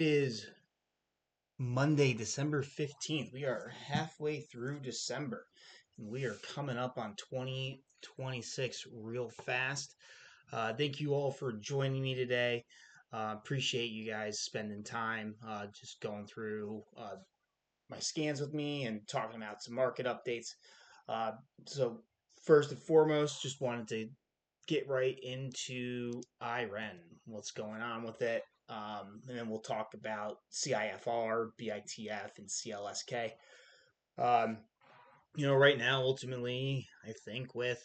Is Monday, December 15th. We are halfway through December and we are coming up on 2026 real fast. Thank you all for joining me today. Appreciate you guys spending time just going through my scans with me and talking about some market updates. Uh, so, first and foremost, just wanted to get right into IREN, what's going on with it. And then we'll talk about CIFR, BITF, and CLSK. Um, right now, ultimately, I think with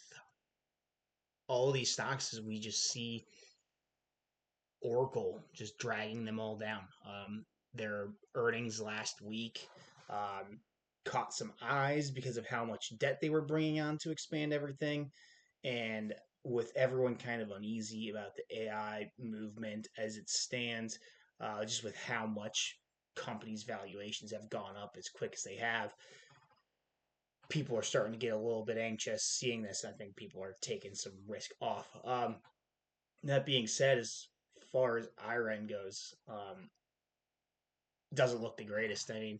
all these stocks, is we just see Oracle just dragging them all down. Their earnings last week caught some eyes because of how much debt they were bringing on to expand everything. And with everyone kind of uneasy about the AI movement as it stands, just with how much companies' valuations have gone up as quick as they have, people are starting to get a little bit anxious seeing this. I think people are taking some risk off. That being said, as far as IREN goes, doesn't look the greatest. I mean,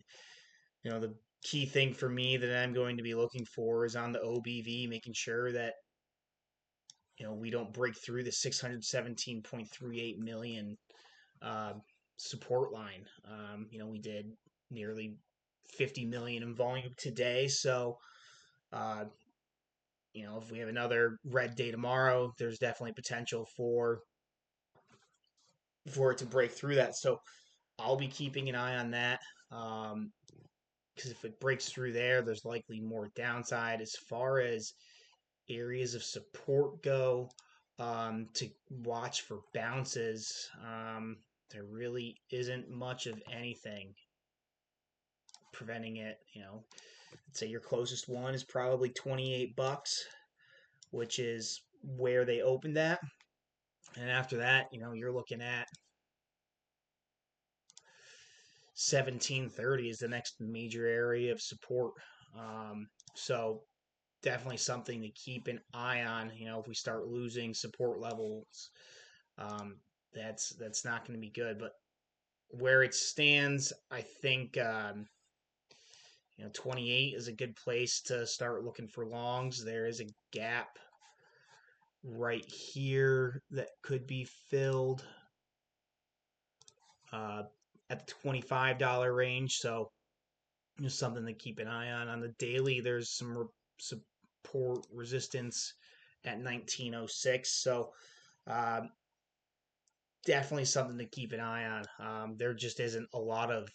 the key thing for me that I'm going to be looking for is on the OBV, making sure that we don't break through the 617.38 million uh, support line. We did nearly 50 million in volume today. So, uh, if we have another red day tomorrow, there's definitely potential for it to break through that. So I'll be keeping an eye on that. Because if it breaks through there, there's likely more downside. As far as areas of support go, to watch for bounces, there really isn't much of anything preventing it. I'd say your closest one is probably $28, which is where they opened at. And after that, you're looking at 1730 is the next major area of support. So definitely something to keep an eye on. If we start losing support levels, that's not going to be good. But where it stands, I think 28 is a good place to start looking for longs. There is a gap right here that could be filled uh, at the $25 range. So just something to keep an eye on. On the daily, there's some support resistance at 1906. So definitely something to keep an eye on. There just isn't a lot of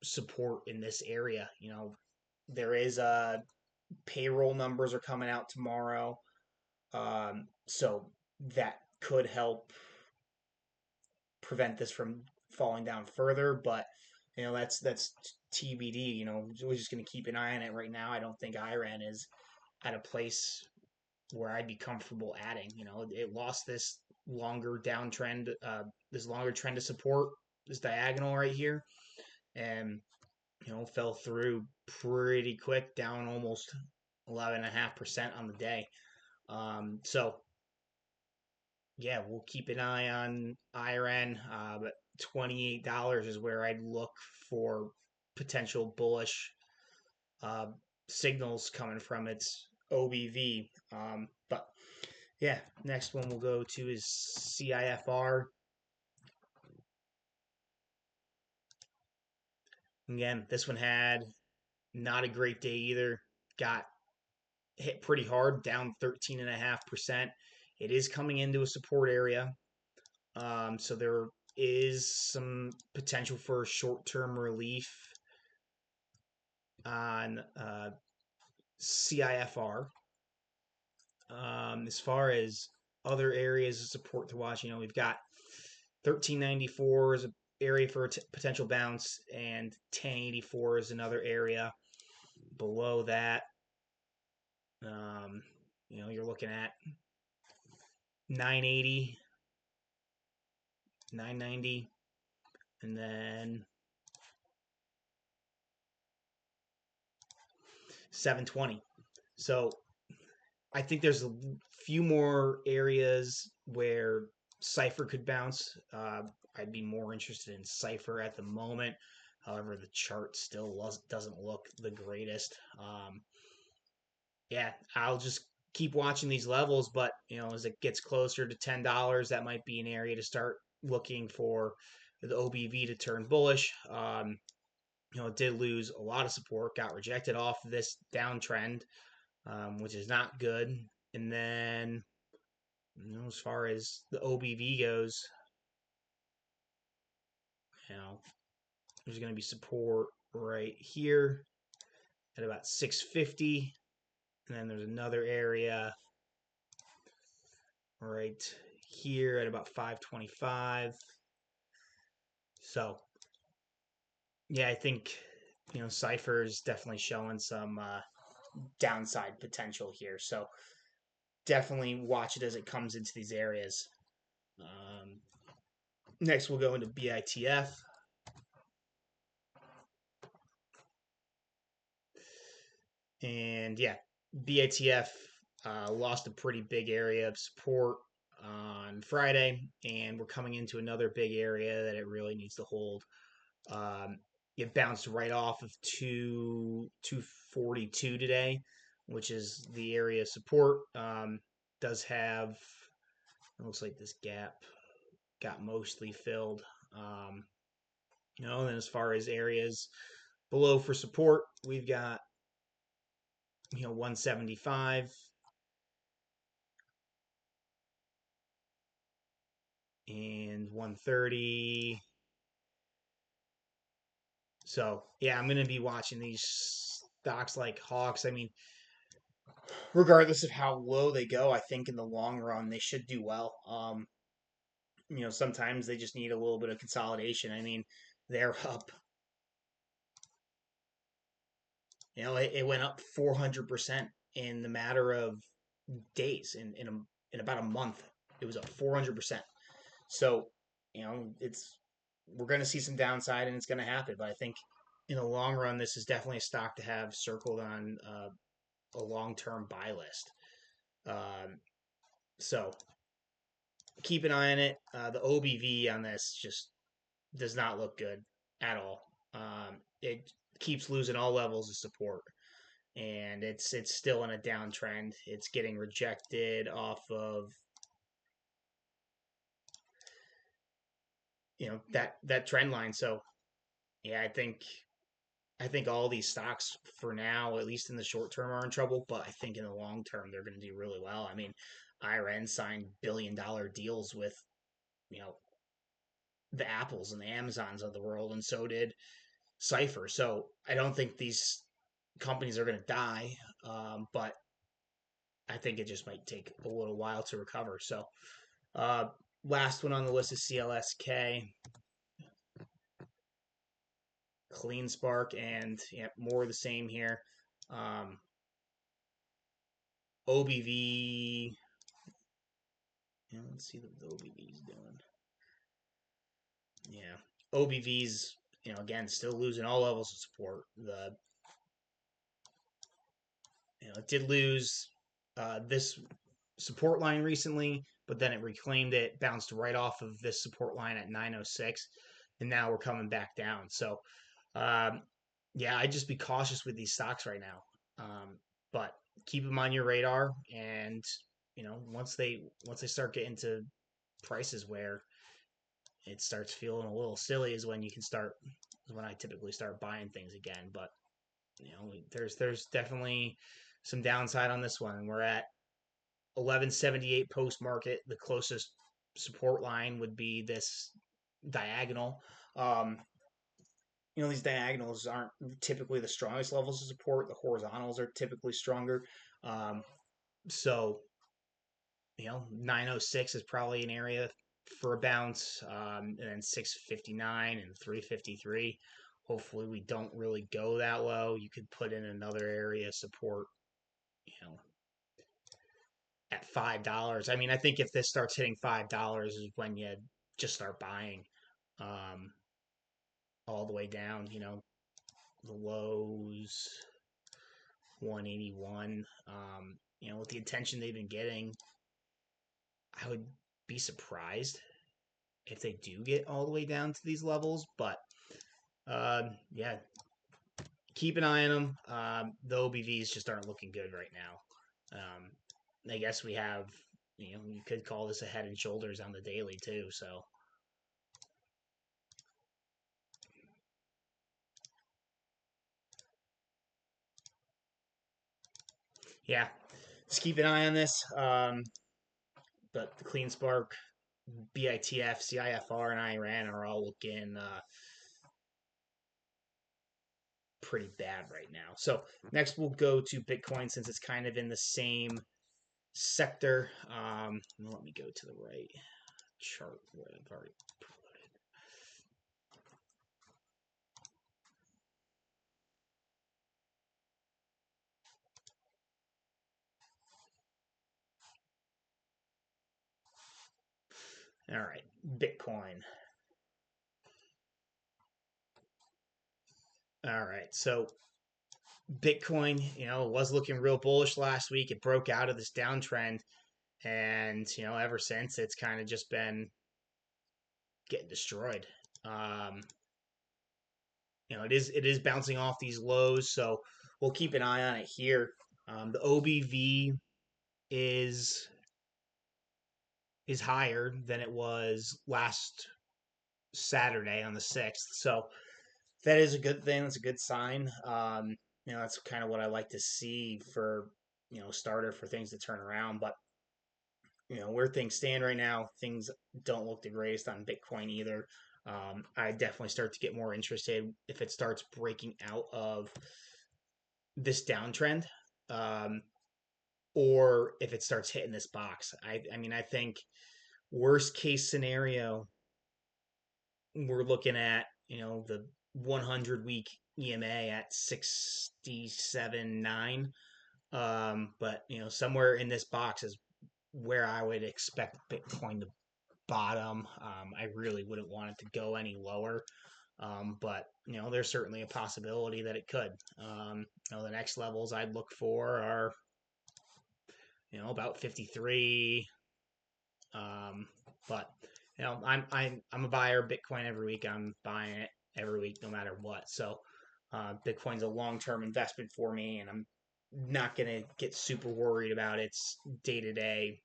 support in this area. There is payroll numbers are coming out tomorrow. So that could help prevent this from falling down further. But that's TBD. We're just going to keep an eye on it right now. I don't think IREN is at a place where I'd be comfortable adding. It lost this longer downtrend, this longer trend of support, this diagonal right here, and fell through pretty quick, down almost 11.5% on the day. So yeah, we'll keep an eye on IREN, but $28 is where I'd look for potential bullish uh, signals coming from its OBV. But yeah, next one we'll go to is CIFR. Again, this one had not a great day either. Got hit pretty hard, down 13.5%. It is coming into a support area. So there is some potential for short-term relief on CIFR. As far as other areas of support to watch, we've got 1394 is an area for a potential bounce, and 1084 is another area. Below that, you're looking at 980, 990, and then 720. So I think there's a few more areas where Cipher could bounce. I'd be more interested in Cipher at the moment. However, the chart still doesn't look the greatest. Yeah, I'll just keep watching these levels, but as it gets closer to $10, that might be an area to start looking for the OBV to turn bullish. It did lose a lot of support, got rejected off this downtrend, which is not good. And then, as far as the OBV goes, there's going to be support right here at about 650, and then there's another area right here at about 525. So, yeah, I think Cipher is definitely showing some downside potential here. So definitely watch it as it comes into these areas. Next, we'll go into BITF. And yeah, BITF lost a pretty big area of support on Friday, and we're coming into another big area that it really needs to hold. It bounced right off of 242 today, which is the area of support. Does have, it looks like this gap got mostly filled. And as far as areas below for support, we've got 175 and 130. So yeah, I'm gonna be watching these stocks like hawks. I mean, regardless of how low they go, I think in the long run they should do well. Sometimes they just need a little bit of consolidation. I mean, they're up. It went up 400% in the matter of days. In about a month, it was up 400%. So, we're going to see some downside and it's going to happen. But I think in the long run, this is definitely a stock to have circled on a long-term buy list. So keep an eye on it. The OBV on this just does not look good at all. It keeps losing all levels of support, and it's still in a downtrend. It's getting rejected off of that trend line. So yeah, I think all these stocks for now, at least in the short term, are in trouble. But I think in the long term, they're going to do really well. I mean, IREN signed billion-dollar deals with you know the Apples and the Amazons of the world, and so did Cipher. So I don't think these companies are going to die, but I think it just might take a little while to recover. So uh, last one on the list is CLSK, Clean Spark, and more of the same here. OBV. Let's see what the OBV is doing. Yeah, OBV's again still losing all levels of support. It did lose this support line recently, but then it reclaimed it, bounced right off of this support line at 906, and now we're coming back down. So, um, yeah, I'd just be cautious with these stocks right now. But keep them on your radar, and once they start getting to prices where it starts feeling a little silly, is when I typically start buying things again. But there's definitely some downside on this one. We're at 1178 post market. The closest support line would be this diagonal. These diagonals aren't typically the strongest levels of support. The horizontals are typically stronger. So 906 is probably an area for a bounce, and then 659 and 353. Hopefully, we don't really go that low. You could put in another area of support, you know, at $5. I mean, I think if this starts hitting $5 is when you just start buying, um, all the way down. The lows 181. With the attention they've been getting, I would be surprised if they do get all the way down to these levels. But yeah, keep an eye on them. The OBVs just aren't looking good right now. I guess we have, you could call this a head and shoulders on the daily too. So yeah, just keep an eye on this. But the Clean Spark, BITF, CIFR, and IREN are all looking pretty bad right now. So next we'll go to Bitcoin since it's kind of in the same sector. Let me go to the right chart where I've already all right, Bitcoin. All right, so Bitcoin, was looking real bullish last week. It broke out of this downtrend, and ever since it's kind of just been getting destroyed. Um, it is bouncing off these lows, so we'll keep an eye on it here. The OBV is is higher than it was last Saturday on the 6th. So that is a good thing. That's a good sign. That's kind of what I like to see for, starter for things to turn around. But, where things stand right now, things don't look the greatest on Bitcoin either. I definitely start to get more interested if it starts breaking out of this downtrend, um, or if it starts hitting this box. I mean, I think worst case scenario, we're looking at, the 100-week EMA at 67.9. But, somewhere in this box is where I would expect Bitcoin to bottom. I really wouldn't want it to go any lower. But, there's certainly a possibility that it could. The next levels I'd look for are, about 53. Um, but I'm a buyer of Bitcoin every week. I'm buying it every week, no matter what. So Bitcoin's a long term investment for me, and I'm not gonna get super worried about its day to day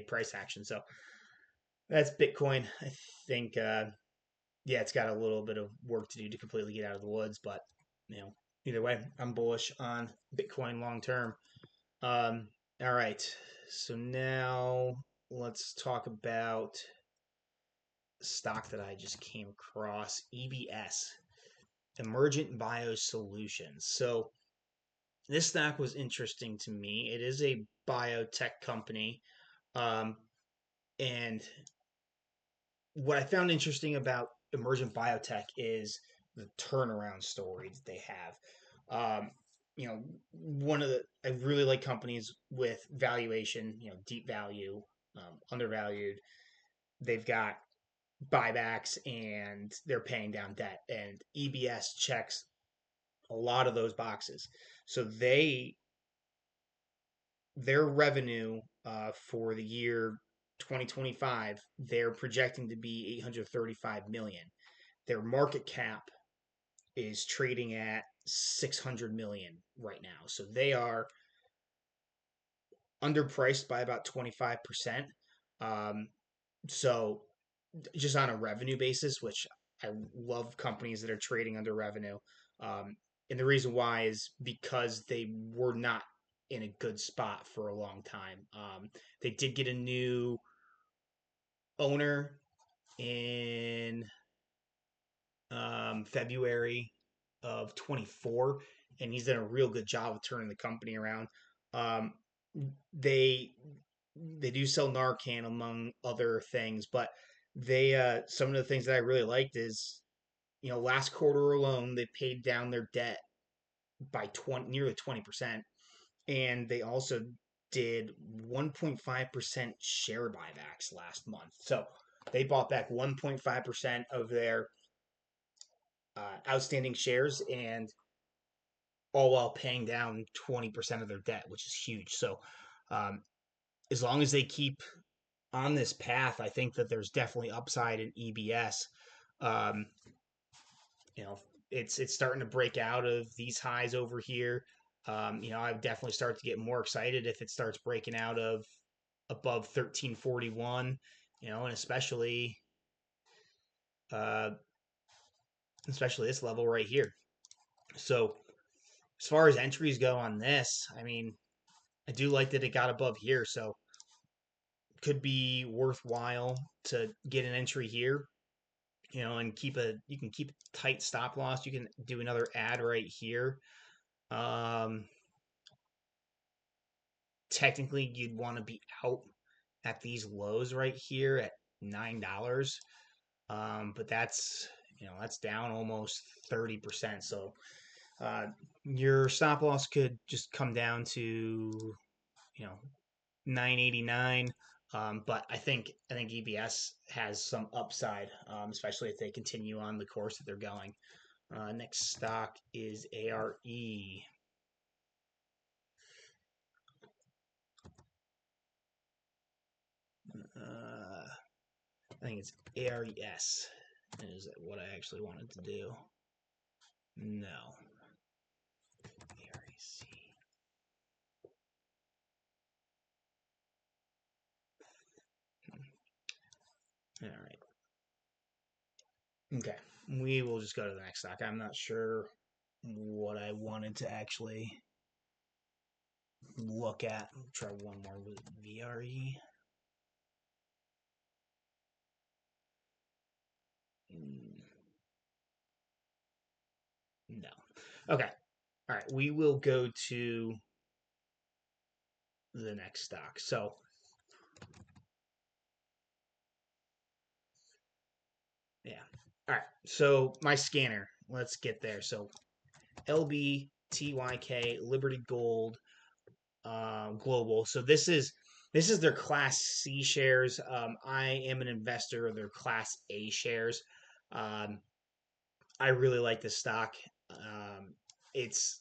price action. So that's Bitcoin. I think yeah, it's got a little bit of work to do to completely get out of the woods, but you know, either way, I'm bullish on Bitcoin long term. Um, all right, so now let's talk about stock that I just came across, EBS, Emergent Biosolutions. So this stock was interesting to me. It is a biotech company, um, and what I found interesting about Emergent Biotech is the turnaround story that they have. Um, one of the I really like companies with valuation, deep value, undervalued. They've got buybacks and they're paying down debt. And EBS checks a lot of those boxes. So their revenue for the year 2025, they're projecting to be 835 million. Their market cap is trading at 600 million right now. So they are underpriced by about 25%. Um, so just on a revenue basis, which I love companies that are trading under revenue. And the reason why is because they were not in a good spot for a long time. They did get a new owner in February of 24, and he's done a real good job of turning the company around. Um, they they do sell Narcan among other things, but they some of the things that I really liked is last quarter alone they paid down their debt by nearly 20%, and they also did 1.5% share buybacks last month. So they bought back 1.5% of their outstanding shares, and all while paying down 20% of their debt, which is huge. So um, as long as they keep on this path, I think that there's definitely upside in EBS. Um, you know, it's starting to break out of these highs over here. I would definitely start to get more excited if it starts breaking out of above 1341. And uh, especially this level right here. So as far as entries go on this, I mean, I do like that it got above here, so could be worthwhile to get an entry here. And you can keep a tight stop loss. You can do another ad right here. Um, Technically, you'd want to be out at these lows right here at $9. But that's down almost 30%. So uh, your stop loss could just come down to you know 989. But I think EBS has some upside, especially if they continue on the course that they're going. Next stock is ARE. I think it's ARES is what I actually wanted to do. No. AREC. All right. Okay. We will just go to the next stock. I'm not sure what I wanted to actually look at. I'll try one more with VRE. No. Okay. All right. We will go to the next stock. So, yeah. All right. So, my scanner. Let's get there. So, LBTYK, Liberty Gold, Global. So this is their Class C shares. I am an investor of their Class A shares. Um, I really like this stock. It's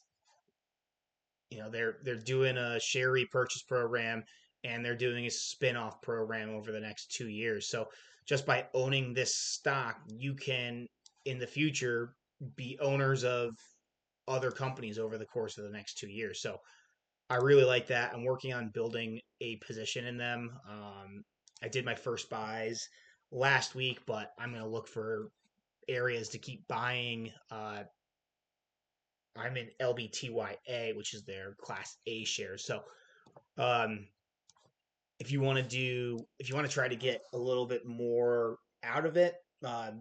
they're doing a share repurchase program and they're doing a spin-off program over the next 2 years. So just by owning this stock, you can in the future be owners of other companies over the course of the next 2 years. So I really like that. I'm working on building a position in them. I did my first buys last week, but I'm going to look for areas to keep buying. I'm in LBTYA, which is their Class A shares. So um, if you want to try to get a little bit more out of it,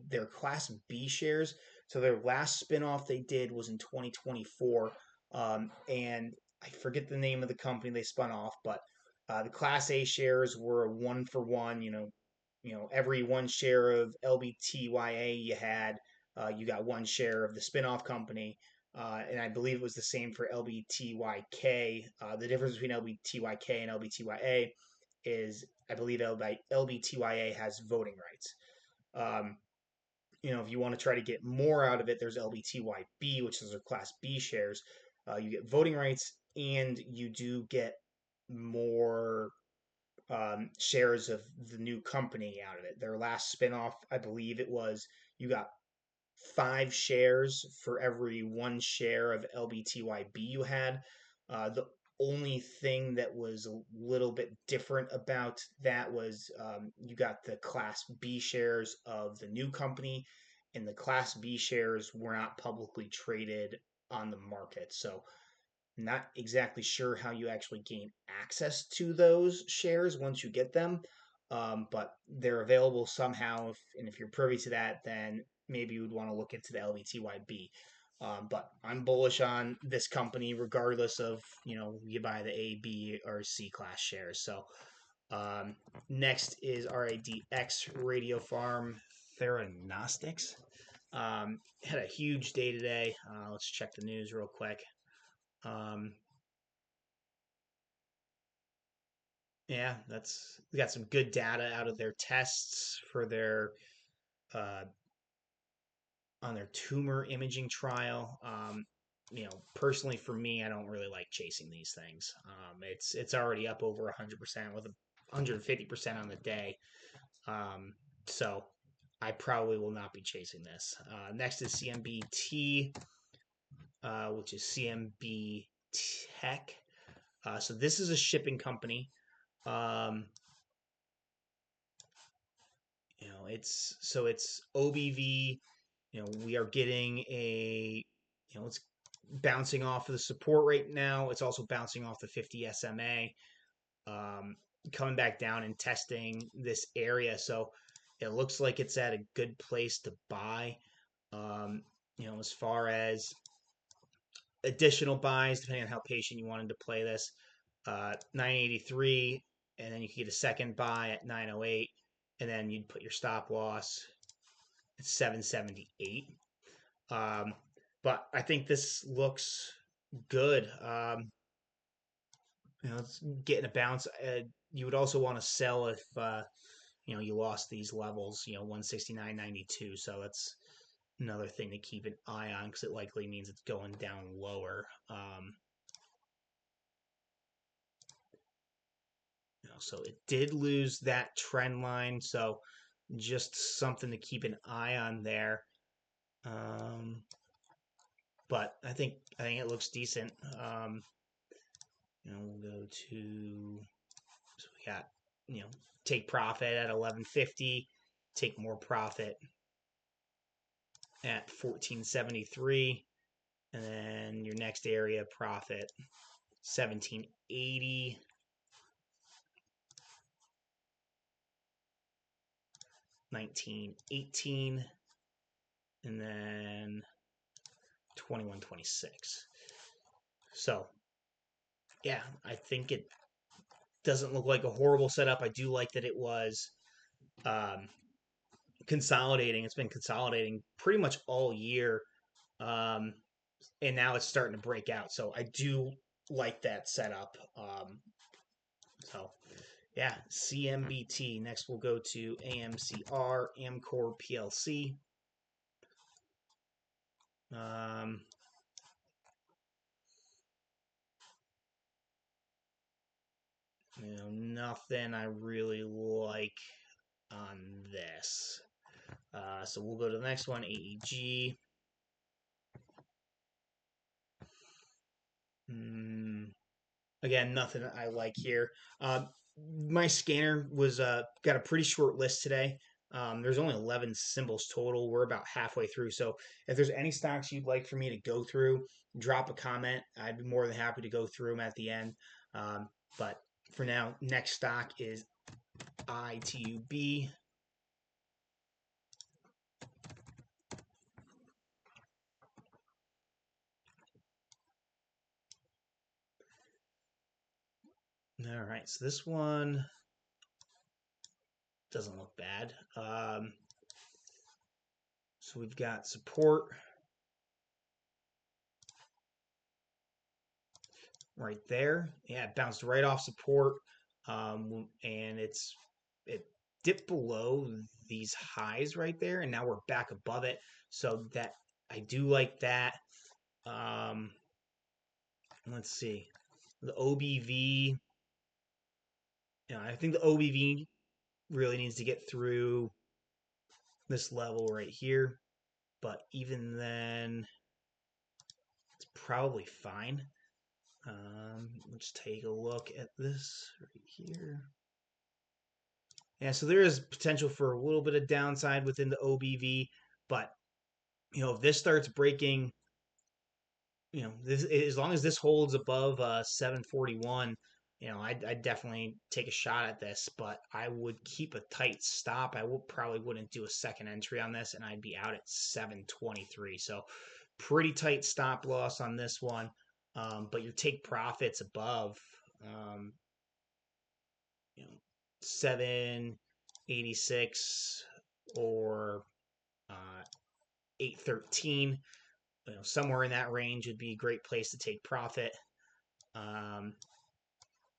their Class B shares. So their last spinoff they did was in 2024, and I forget the name of the company they spun off, but the Class A shares were a 1-for-1. Every one share of LBTYA you had, you got one share of the spinoff company. And I believe it was the same for LBTYK. The difference between LBTYK and LBTYA is I believe LBTYA has voting rights. Um, if you want to try to get more out of it, there's LBTYB, which is their Class B shares. You get voting rights and you do get more shares of the new company out of it. Their last spinoff, I believe it was, you got 5 shares for every one share of LBTYB you had. The only thing that was a little bit different about that was you got the Class B shares of the new company, and the Class B shares were not publicly traded on the market. So not exactly sure how you actually gain access to those shares once you get them, but they're available somehow. And if you're privy to that, then maybe you would want to look into the LBTYB. But I'm bullish on this company, regardless of you buy the A, B, or C class shares. So um, next is RADX Radio Farm Theranostics. Had a huge day today. Let's check the news real quick. Um, Yeah, that's we got some good data out of their tests for their uh, on their tumor imaging trial. Personally for me, I don't really like chasing these things. It's already up over 100% with 150% on the day. So I probably will not be chasing this. Next is CMBT, which is CMB Tech. So this is a shipping company. It's OBV. We are getting it's bouncing off of the support right now. It's also bouncing off the 50 SMA, coming back down and testing this area. So it looks like it's at a good place to buy. As far as additional buys, depending on how patient you wanted to play this, 983, and then you could get a second buy at 908, and then you'd put your stop loss at 778. But I think this looks good. It's getting a bounce. You would also want to sell if you lost these levels. 169.92. So that's another thing to keep an eye on because it likely means it's going down lower. So it did lose that trend line. So just something to keep an eye on there. But I think it looks decent. We'll go to, so we got, take profit at 1150, take more profit at 1473, and then your next area profit 1780, 1918, and then 2126. So yeah, I think it doesn't look like a horrible setup. I do like that it was consolidating. It's been consolidating pretty much all year, and now it's starting to break out. So I do like that setup. So yeah, CMBT. Next, we'll go to AMCR, Amcor PLC. Nothing I really like on this. So we'll go to the next one, AEG. Again, nothing I like here. My scanner was got a pretty short list today. There's only 11 symbols total. We're about halfway through. So if there's any stocks you'd like for me to go through, drop a comment. I'd be more than happy to go through them at the end. But for now, next stock is ITUB. All right, so this one doesn't look bad. So we've got support right there. Yeah, it bounced right off support, and it dipped below these highs right there, and now we're back above it. So that I do like that. Let's see, the OBV. I think the OBV really needs to get through this level right here, but even then, it's probably fine. Let's take a look at this right here. Yeah, so there is potential for a little bit of downside within the OBV, but if this starts breaking, this, as long as this holds above 741, I'd definitely take a shot at this, but I would keep a tight stop. I probably wouldn't do a second entry on this, and I'd be out at 723. So pretty tight stop loss on this one, but your take profits above, 786 or 813. Somewhere in that range would be a great place to take profit.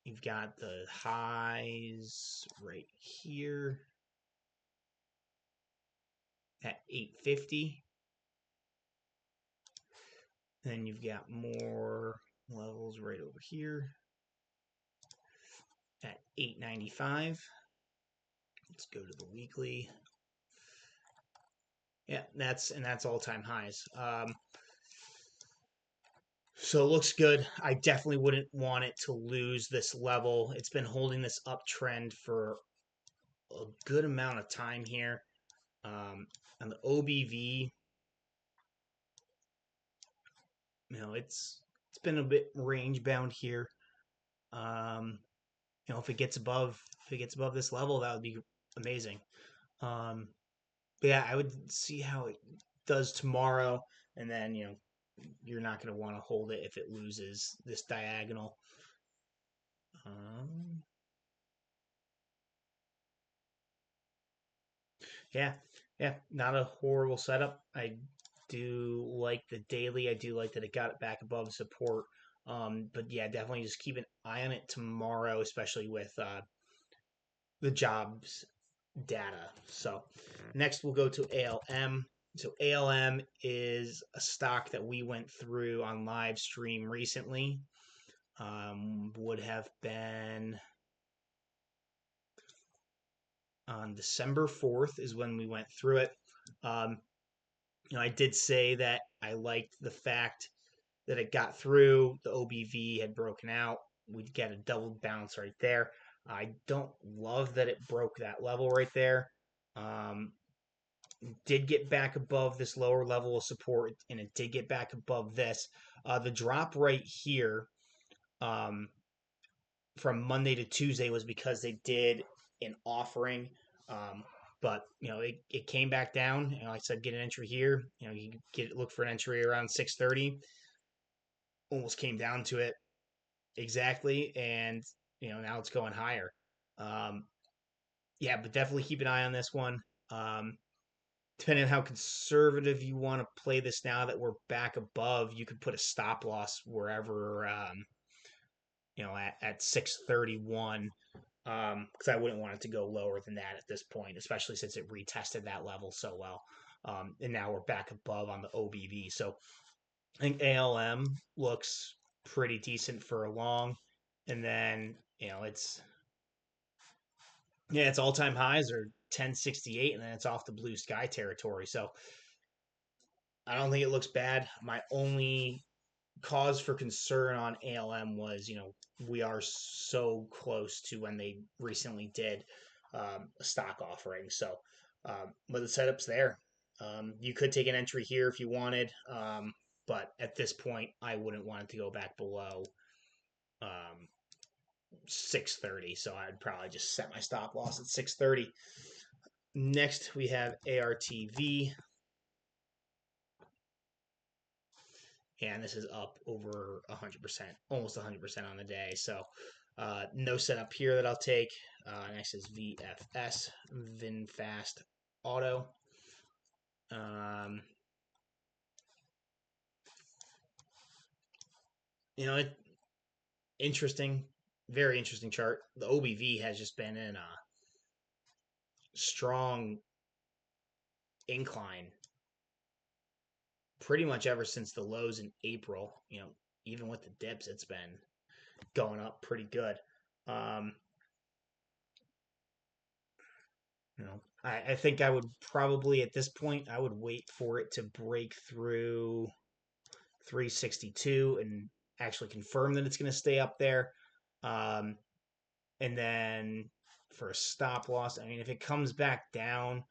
You've got the highs right here at 850. Then you've got more levels right over here at 895. Let's go to the weekly. Yeah, that's all-time highs. So it looks good. I definitely wouldn't want it to lose this level. It's been holding this uptrend for a good amount of time here. On the OBV, it's been a bit range bound here. If it gets above this level, that would be amazing. But yeah, I would see how it does tomorrow, and then you're not going to want to hold it if it loses this diagonal. Yeah, not a horrible setup. I do like the daily. I do like that it got it back above support. But yeah, definitely just keep an eye on it tomorrow, especially with the jobs data. So next we'll go to ALM. So ALM is a stock that we went through on live stream recently. Would have been on December 4th is when we went through it. I did say that I liked the fact that it got through. The OBV had broken out. We'd get a double bounce right there. I don't love that it broke that level right there. Did get back above this lower level of support, and it did get back above this. The drop right here from Monday to Tuesday was because they did an offering. But it came back down. I said get an entry here. You look for an entry around 630. Almost came down to it exactly, and now it's going higher. Um, yeah, but definitely keep an eye on this one. Depending on how conservative you want to play this now that we're back above, you could put a stop loss wherever at 631. Because I wouldn't want it to go lower than that at this point, especially since it retested that level so well. And now we're back above on the OBV. So I think ALM looks pretty decent for a long. And then, it's all-time highs are 1068, and then it's off the blue sky territory. So I don't think it looks bad. My only cause for concern on ALM was, we are so close to when they recently did a stock offering. So, but the setup's there. You could take an entry here if you wanted, but at this point, I wouldn't want it to go back below 630. So I'd probably just set my stop loss at 630. Next, we have ARTV. And this is up over 100%, almost 100% on the day. So no setup here that I'll take. Next is VFS, VinFast Auto. Interesting, very interesting chart. The OBV has just been in a strong incline pretty much ever since the lows in April. Even with the dips, it's been going up pretty good. I think I would probably at this point I would wait for it to break through 362 and actually confirm that it's going to stay up there. And then for a stop loss, I mean, if it comes back down,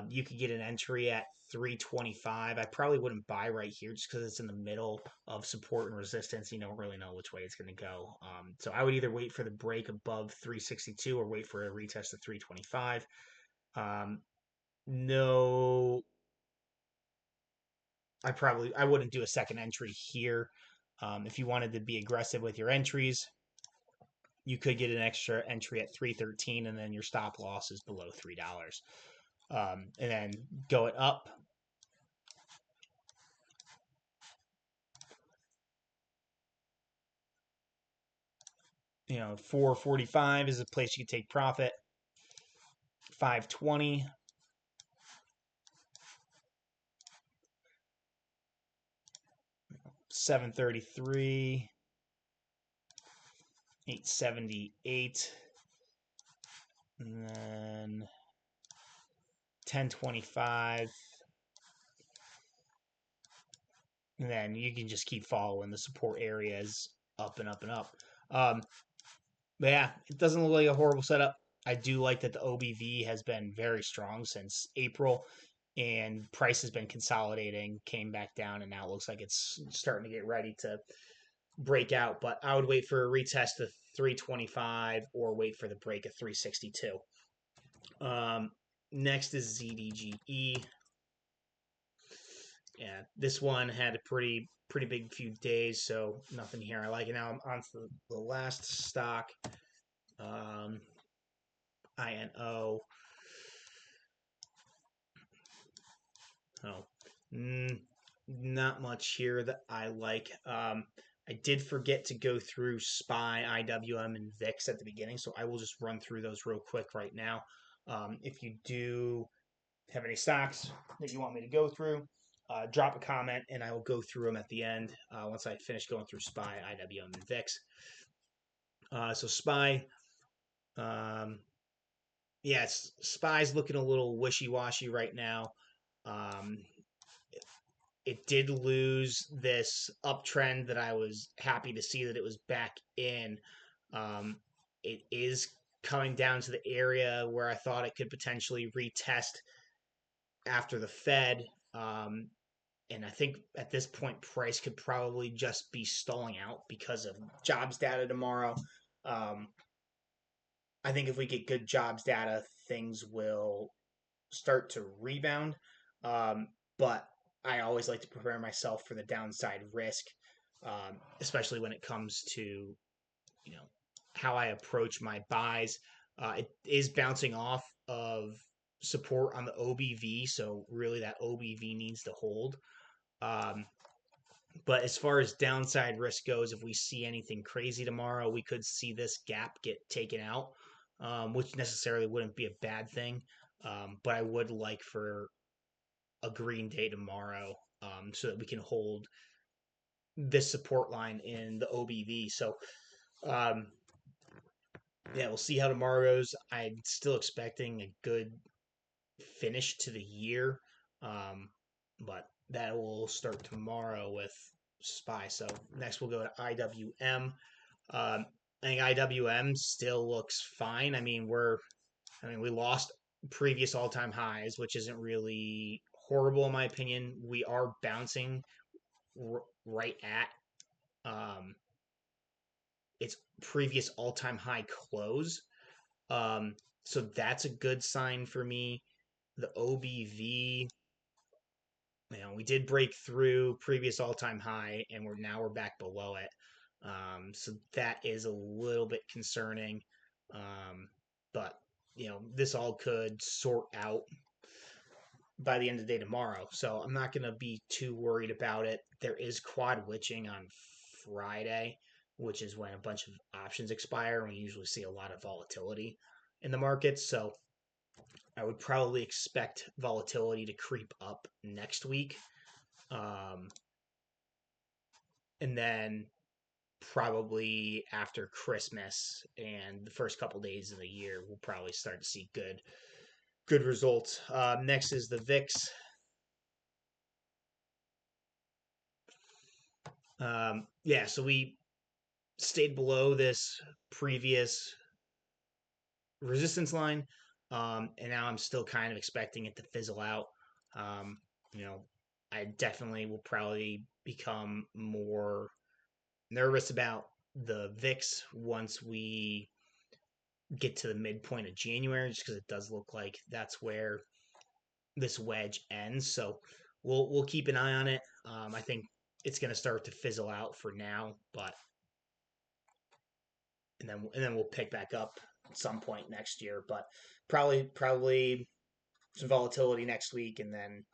you could get an entry at 325. I probably wouldn't buy right here just because it's in the middle of support and resistance. You don't really know which way it's going to go. So I would either wait for the break above 362 or wait for a retest of 325. No, I wouldn't do a second entry here. If you wanted to be aggressive with your entries, you could get an extra entry at 313, and then your stop loss is below $3. And then going up, 445 is a place you can take profit. 520. $733, 878, and then 1025. And then you can just keep following the support areas up and up and up. But yeah, it doesn't look like a horrible setup. I do like that the OBV has been very strong since April, and price has been consolidating, came back down, and now it looks like it's starting to get ready to break out. But I would wait for a retest of 325 or wait for the break of 362. Next is ZDGE. Yeah, this one had a pretty big few days, so nothing here. I like it. Now I'm on to the last stock, INO. Oh, not much here that I like. I did forget to go through SPY, IWM, and VIX at the beginning, so I will just run through those real quick right now. If you do have any stocks that you want me to go through, drop a comment and I will go through them at the end once I finish going through SPY, IWM, and VIX. So SPY, um, yeah, SPY's looking a little wishy-washy right now. Um, it did lose this uptrend that I was happy to see that it was back in. It is coming down to the area where I thought it could potentially retest after the Fed. And I think at this point, price could probably just be stalling out because of jobs data tomorrow. Um, I think if we get good jobs data, things will start to rebound. But I always like to prepare myself for the downside risk, especially when it comes to how I approach my buys. It is bouncing off of support on the OBV, so really that OBV needs to hold. Um, but as far as downside risk goes, if we see anything crazy tomorrow, we could see this gap get taken out, which necessarily wouldn't be a bad thing. But I would like for a green day tomorrow so that we can hold this support line in the OBV. So, um, yeah, we'll see how tomorrow goes. I'm still expecting a good finish to the year, but that will start tomorrow with SPY. So next we'll go to IWM. I think IWM still looks fine. We lost previous all-time highs, which isn't really horrible in my opinion. We are bouncing right at its previous all-time high close. So that's a good sign for me. The OBV, we did break through previous all-time high, and we're back below it. So that is a little bit concerning. But this all could sort out by the end of the day tomorrow. So I'm not going to be too worried about it. There is quad witching on Friday, which is when a bunch of options expire, and we usually see a lot of volatility in the markets. So I would probably expect volatility to creep up next week. And then probably after Christmas and the first couple days of the year, we'll probably start to see good results. Next is the VIX. Yeah, so we stayed below this previous resistance line, and now I'm still kind of expecting it to fizzle out. Um, you know, I definitely will probably become more nervous about the VIX once we get to the midpoint of January, just because it does look like that's where this wedge ends. So we'll keep an eye on it. I think it's going to start to fizzle out for now, but and then we'll pick back up at some point next year. But probably some volatility next week, and then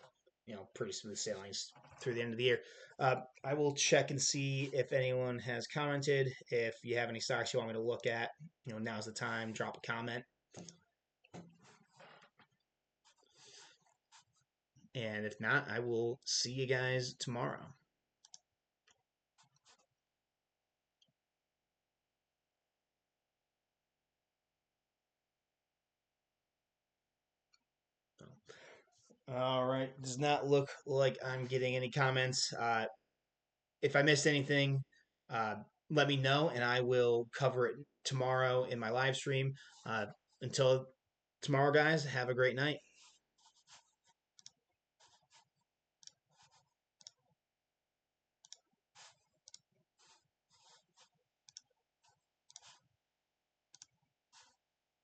pretty smooth sailings through the end of the year. I will check and see if anyone has commented. If you have any stocks you want me to look at, now's the time. Drop a comment. And if not, I will see you guys tomorrow. All right. Does not look like I'm getting any comments. If I missed anything, uh, let me know and I will cover it tomorrow in my live stream. Uh, until tomorrow, guys, have a great night.